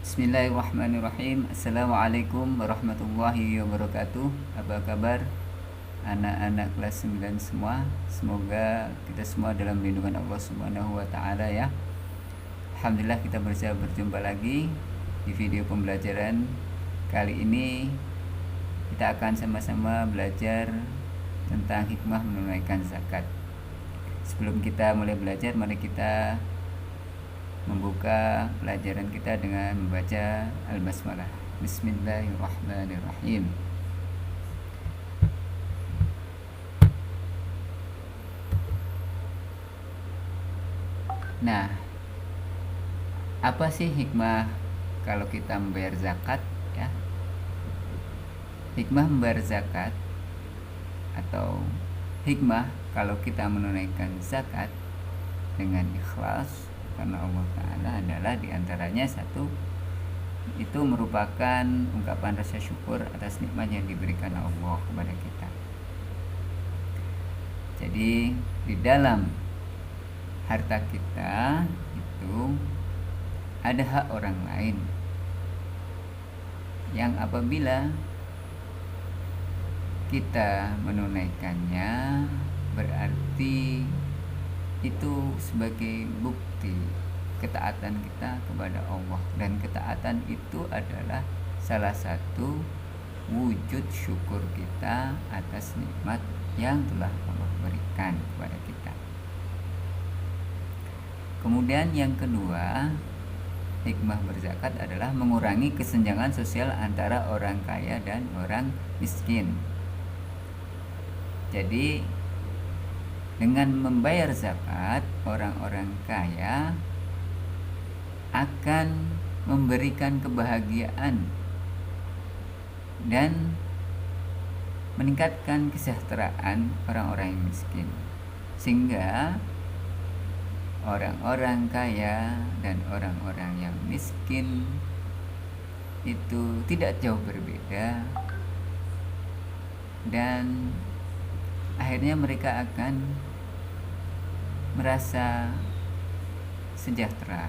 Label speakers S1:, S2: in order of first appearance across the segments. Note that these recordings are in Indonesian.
S1: Bismillahirrahmanirrahim. Assalamualaikum warahmatullahi wabarakatuh. Apa kabar anak-anak kelas 9 semua? Semoga kita semua dalam lindungan Allah Subhanahu wa taala ya. Alhamdulillah kita bisa berjumpa lagi di video pembelajaran. Kali ini kita akan sama-sama belajar tentang hikmah menunaikan zakat. Sebelum kita mulai belajar, mari kita membuka pelajaran kita dengan membaca Al-Basmalah. Bismillahirrahmanirrahim. Nah, apa sih hikmah kalau kita membayar zakat ya? Hikmah membayar zakat atau hikmah kalau kita menunaikan zakat dengan ikhlas karena Allah Ta'ala adalah diantaranya satu, itu merupakan ungkapan rasa syukur atas nikmat yang diberikan Allah kepada kita. Jadi di dalam harta kita itu ada hak orang lain yang apabila kita menunaikannya berarti itu sebagai bukti ketaatan kita kepada Allah, dan ketaatan itu adalah salah satu wujud syukur kita atas nikmat yang telah Allah berikan kepada kita. Kemudian yang kedua, hikmah berzakat adalah mengurangi kesenjangan sosial antara orang kaya dan orang miskin. Jadi dengan membayar zakat, orang-orang kaya akan memberikan kebahagiaan dan meningkatkan kesejahteraan orang-orang yang miskin, sehingga orang-orang kaya dan orang-orang yang miskin itu tidak jauh berbeda, dan akhirnya mereka akan merasa sejahtera.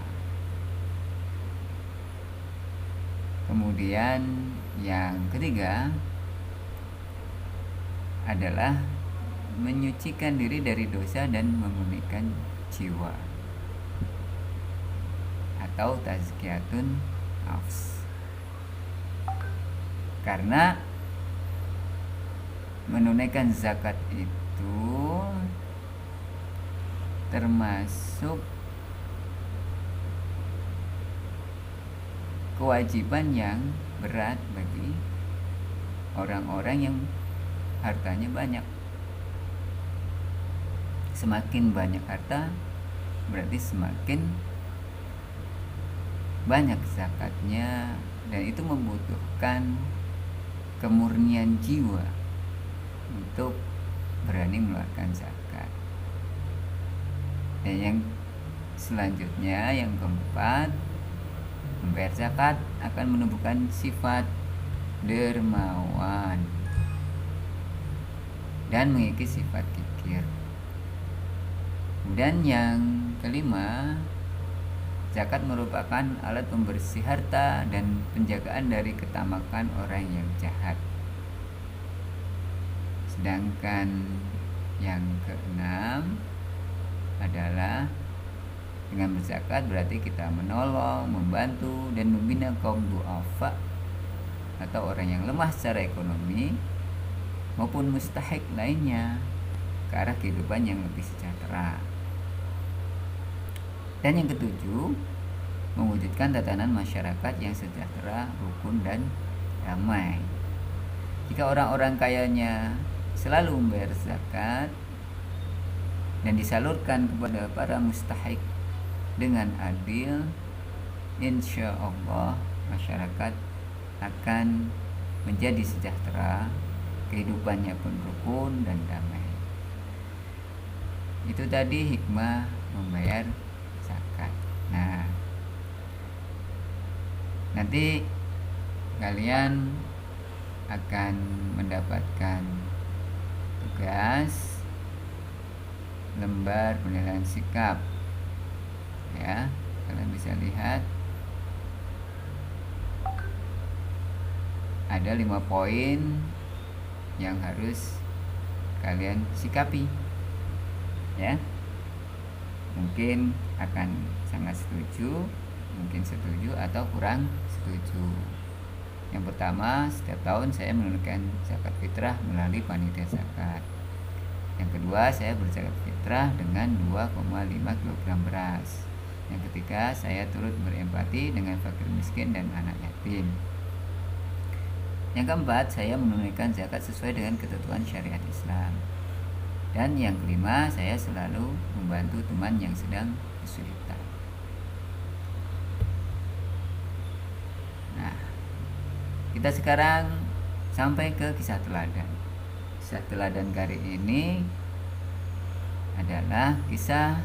S1: Kemudian yang ketiga adalah menyucikan diri dari dosa dan memurnikan jiwa atau tazkiyatun nafs. Karena menunaikan zakat itu termasuk kewajiban yang berat bagi orang-orang yang hartanya banyak. Semakin banyak harta berarti semakin banyak zakatnya, dan itu membutuhkan kemurnian jiwa untuk berani mengeluarkan zakat. Dan yang selanjutnya, yang keempat, membayar zakat akan menumbuhkan sifat dermawan dan mengikis sifat kikir. Dan yang kelima, zakat merupakan alat pembersih harta dan penjagaan dari ketamakan orang yang jahat. Sedangkan yang keenam adalah dengan berzakat berarti kita menolong, membantu, dan membina kaum du'afa atau orang yang lemah secara ekonomi maupun mustahik lainnya ke arah kehidupan yang lebih sejahtera. Dan yang ketujuh, mewujudkan tatanan masyarakat yang sejahtera, rukun, dan damai. Jika orang-orang kayanya selalu membayar zakat dan disalurkan kepada para mustahik dengan adil, insya Allah masyarakat akan menjadi sejahtera, kehidupannya pun rukun dan damai. Itu tadi hikmah membayar zakat. Nah, nanti kalian akan mendapatkan tugas lembar penilaian sikap ya. Kalian bisa lihat ada 5 poin yang harus kalian sikapi ya. Mungkin akan sangat setuju, mungkin setuju atau kurang setuju. Yang pertama, setiap tahun saya menunaikan zakat fitrah melalui panitia zakat. Yang kedua, saya berzakat fitrah dengan 2,5 kg beras. Yang ketiga, saya turut berempati dengan fakir miskin dan anak yatim. Yang keempat, saya menunaikan zakat sesuai dengan ketentuan syariat Islam. Dan yang kelima, saya selalu membantu teman yang sedang kesulitan. Nah, kita sekarang sampai ke kisah teladan. Kisah teladan kali ini adalah kisah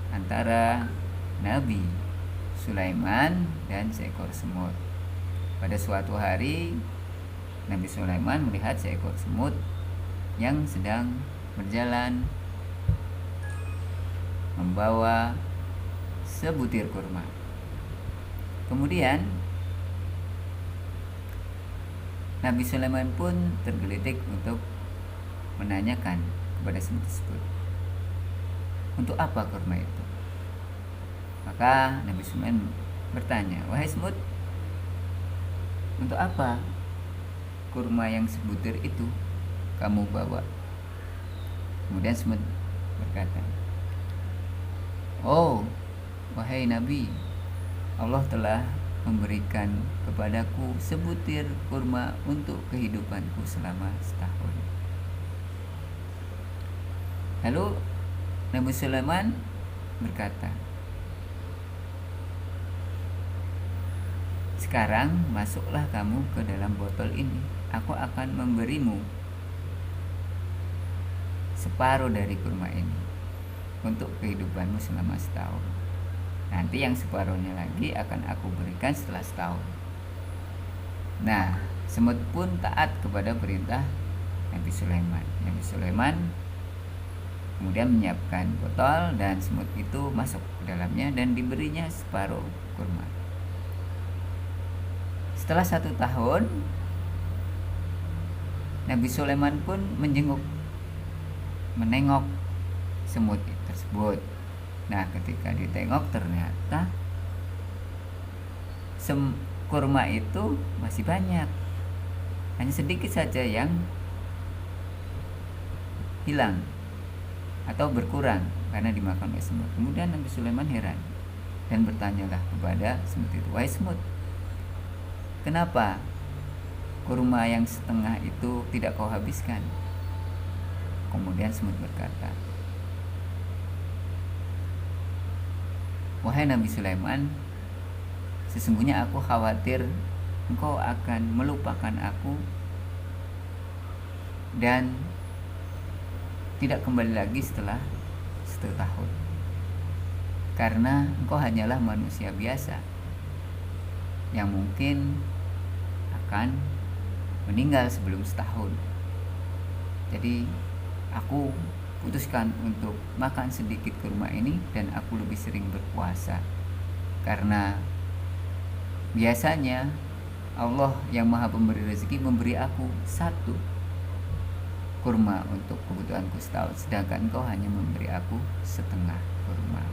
S1: antara Nabi Sulaiman dan seekor semut. Pada suatu hari, Nabi Sulaiman melihat seekor semut yang sedang berjalan membawa sebutir kurma. Kemudian Nabi Sulaiman pun tergelitik untuk menanyakan kepada semut tersebut, untuk apa kurma itu? Maka Nabi Sulaiman bertanya, wahai semut, untuk apa kurma yang sebutir itu kamu bawa? Kemudian semut berkata, oh wahai Nabi, Allah telah memberikan kepadaku sebutir kurma untuk kehidupanku selama setahun. Lalu Nabi Sulaiman berkata, sekarang masuklah kamu ke dalam botol ini. Aku akan memberimu separuh dari kurma ini untuk kehidupanmu selama setahun. Nanti yang separuhnya lagi akan aku berikan setelah setahun. Nah, semut pun taat kepada perintah Nabi Sulaiman. Nabi Sulaiman kemudian menyiapkan botol dan semut itu masuk ke dalamnya dan diberinya separuh kurma. Setelah 1 tahun, Nabi Sulaiman pun menengok semut tersebut. Nah, ketika ditengok ternyata kurma itu masih banyak, hanya sedikit saja yang hilang atau berkurang karena dimakan oleh semut. Kemudian Nabi Sulaiman heran dan bertanyalah kepada semut itu, wahai semut, kenapa kurma yang setengah itu tidak kau habiskan? Kemudian semut berkata, wahai Nabi Sulaiman, sesungguhnya aku khawatir engkau akan melupakan aku dan tidak kembali lagi setelah 1 tahun, karena engkau hanyalah manusia biasa yang mungkin akan meninggal sebelum setahun. Jadi aku putuskan untuk makan sedikit kurma ini dan aku lebih sering berpuasa, karena biasanya Allah yang Maha Pemberi rezeki memberi aku 1 kurma untuk kebutuhanku setahun, sedangkan engkau hanya memberi aku setengah kurma.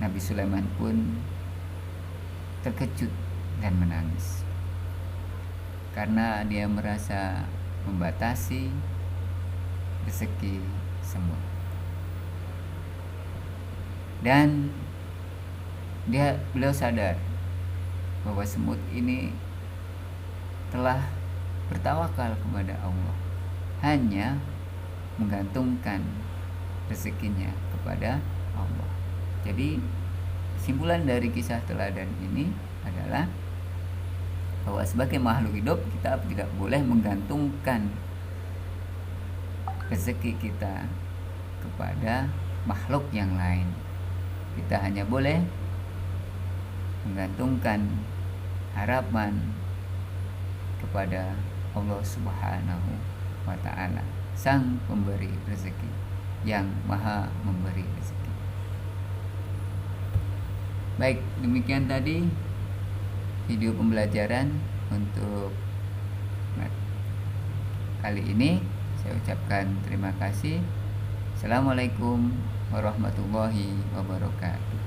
S1: Nabi Sulaiman pun terkejut dan menangis karena dia merasa membatasi rezeki semut. Dan beliau sadar bahwa semut ini telah bertawakal kepada Allah, hanya menggantungkan rezekinya kepada Allah. Jadi kesimpulan dari kisah teladan ini adalah bahwa sebagai makhluk hidup kita tidak boleh menggantungkan rezeki kita kepada makhluk yang lain. Kita hanya boleh menggantungkan harapan kepada Allah Subhanahu wa ta'ala, Sang Pemberi rezeki, yang Maha Memberi rezeki. Baik, demikian tadi video pembelajaran untuk kali ini saya ucapkan terima kasih. Assalamualaikum warahmatullahi wabarakatuh.